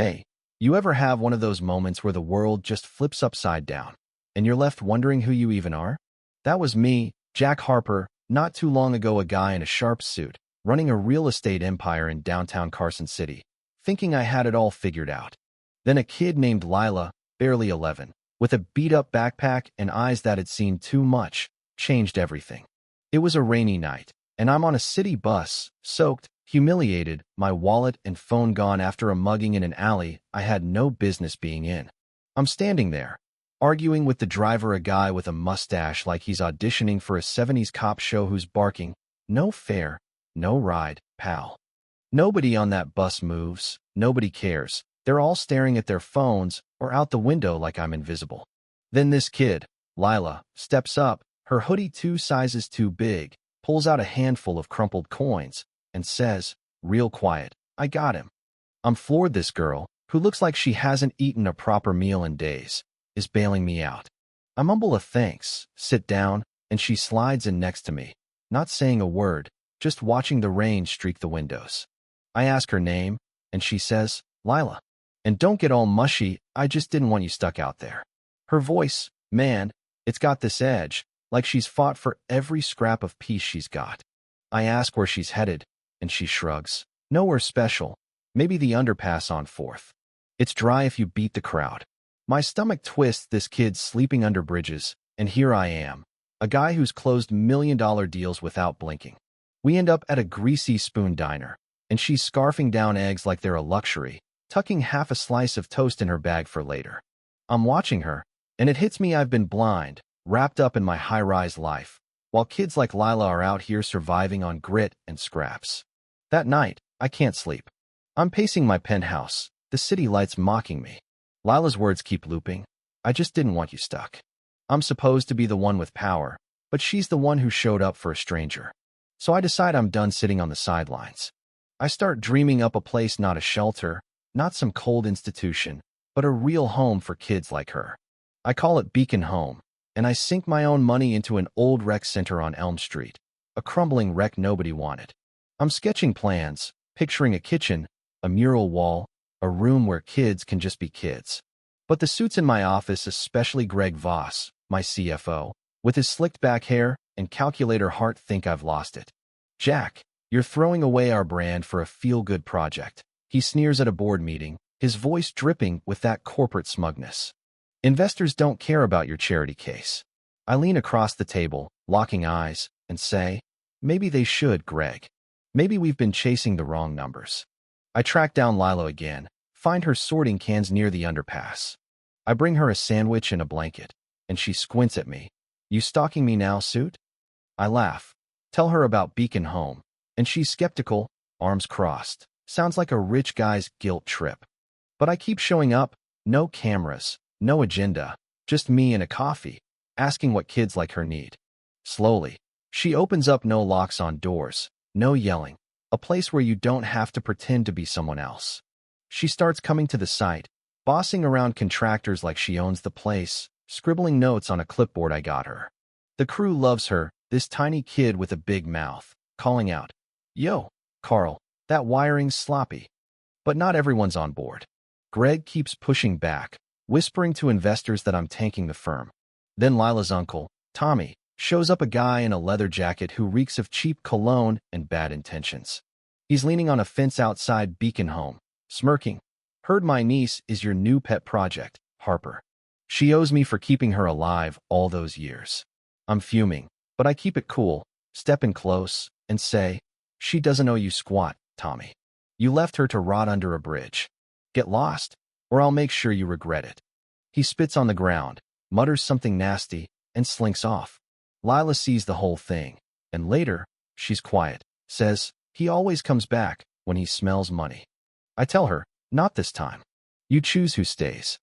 Hey, you ever have one of those moments where the world just flips upside down, and you're left wondering who you even are? That was me, Jack Harper, not too long ago, a guy in a sharp suit, running a real estate empire in downtown Carson City, thinking I had it all figured out. Then a kid named Lila, barely 11, with a beat-up backpack and eyes that had seen too much, changed everything. It was a rainy night, and I'm on a city bus, soaked, humiliated, my wallet and phone gone after a mugging in an alley I had no business being in. I'm standing there, arguing with the driver, a guy with a mustache like he's auditioning for a 70s cop show who's barking, "No fare, no ride, pal." Nobody on that bus moves, nobody cares. They're all staring at their phones or out the window like I'm invisible. Then this kid, Lila, steps up, her hoodie 2 sizes too big, pulls out a handful of crumpled coins, and says, real quiet, "I got him." I'm floored. This girl, who looks like she hasn't eaten a proper meal in days, is bailing me out. I mumble a thanks, sit down, and she slides in next to me, not saying a word, just watching the rain streak the windows. I ask her name, and she says, Lila. And don't get all mushy, I just didn't want you stuck out there. Her voice, man, it's got this edge, like she's fought for every scrap of peace she's got. I ask where she's headed, and she shrugs. Nowhere special. Maybe the underpass on 4th. It's dry if you beat the crowd. My stomach twists. This kid's sleeping under bridges, and here I am, a guy who's closed million-dollar deals without blinking. We end up at a greasy spoon diner, and she's scarfing down eggs like they're a luxury, tucking half a slice of toast in her bag for later. I'm watching her, and it hits me I've been blind, wrapped up in my high-rise life, while kids like Lila are out here surviving on grit and scraps. That night, I can't sleep. I'm pacing my penthouse, the city lights mocking me. Lila's words keep looping. I just didn't want you stuck. I'm supposed to be the one with power, but she's the one who showed up for a stranger. So I decide I'm done sitting on the sidelines. I start dreaming up a place, not a shelter, not some cold institution, but a real home for kids like her. I call it Beacon Home, and I sink my own money into an old rec center on Elm Street, a crumbling wreck nobody wanted. I'm sketching plans, picturing a kitchen, a mural wall, a room where kids can just be kids. But the suits in my office, especially Greg Voss, my CFO, with his slicked back hair and calculator heart, think I've lost it. Jack, you're throwing away our brand for a feel-good project. He sneers at a board meeting, his voice dripping with that corporate smugness. Investors don't care about your charity case. I lean across the table, locking eyes, and say, maybe they should, Greg. Maybe we've been chasing the wrong numbers. I track down Lila again, find her sorting cans near the underpass. I bring her a sandwich and a blanket, and she squints at me. You stalking me now, suit? I laugh, tell her about Beacon Home, and she's skeptical, arms crossed. Sounds like a rich guy's guilt trip. But I keep showing up, no cameras, no agenda, just me and a coffee, asking what kids like her need. Slowly, she opens up. No locks on doors, no yelling, a place where you don't have to pretend to be someone else. She starts coming to the site, bossing around contractors like she owns the place, scribbling notes on a clipboard I got her. The crew loves her, this tiny kid with a big mouth, calling out, "Yo, Carl, that wiring's sloppy." But not everyone's on board. Greg keeps pushing back, whispering to investors that I'm tanking the firm. Then Lila's uncle, Tommy, shows up, a guy in a leather jacket who reeks of cheap cologne and bad intentions. He's leaning on a fence outside Beacon Home, smirking. "Heard my niece is your new pet project, Harper. She owes me for keeping her alive all those years." I'm fuming, but I keep it cool, step in close, and say, "She doesn't owe you squat, Tommy. You left her to rot under a bridge. Get lost, or I'll make sure you regret it." He spits on the ground, mutters something nasty, and slinks off. Lila sees the whole thing, and later, she's quiet, says, "He always comes back when he smells money." I tell her, "Not this time. You choose who stays."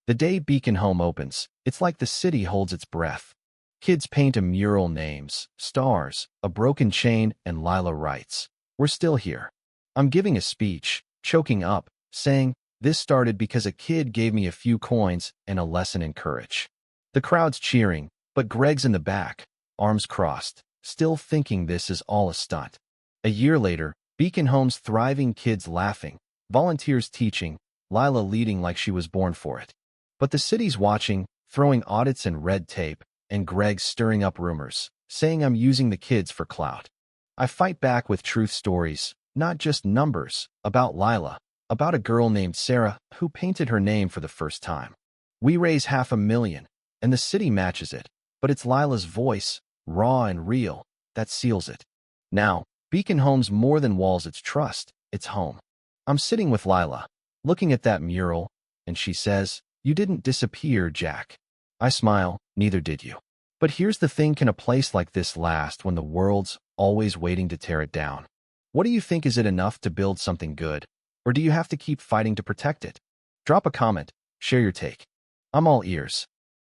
The day Beacon Home opens, it's like the city holds its breath. Kids paint a mural, names, stars, a broken chain, and Lila writes, "We're still here." I'm giving a speech, choking up, saying, "This started because a kid gave me a few coins and a lesson in courage." The crowd's cheering, but Greg's in the back, arms crossed, still thinking this is all a stunt. A year later, Beacon Home's thriving, kids laughing, volunteers teaching, Lila leading like she was born for it. But the city's watching, throwing audits and red tape, and Greg stirring up rumors, saying I'm using the kids for clout. I fight back with truth stories, not just numbers, about Lila, about a girl named Sarah who painted her name for the first time. We raise $500,000, and the city matches it, but it's Lila's voice, raw and real, that seals it. Now, Beacon Home's more than walls, it's trust, it's home. I'm sitting with Lila, looking at that mural, and she says, "You didn't disappear, Jack." I smile, "Neither did you." But here's the thing, can a place like this last when the world's always waiting to tear it down? What do you think? Is it enough to build something good, or do you have to keep fighting to protect it? Drop a comment, share your take. I'm all ears.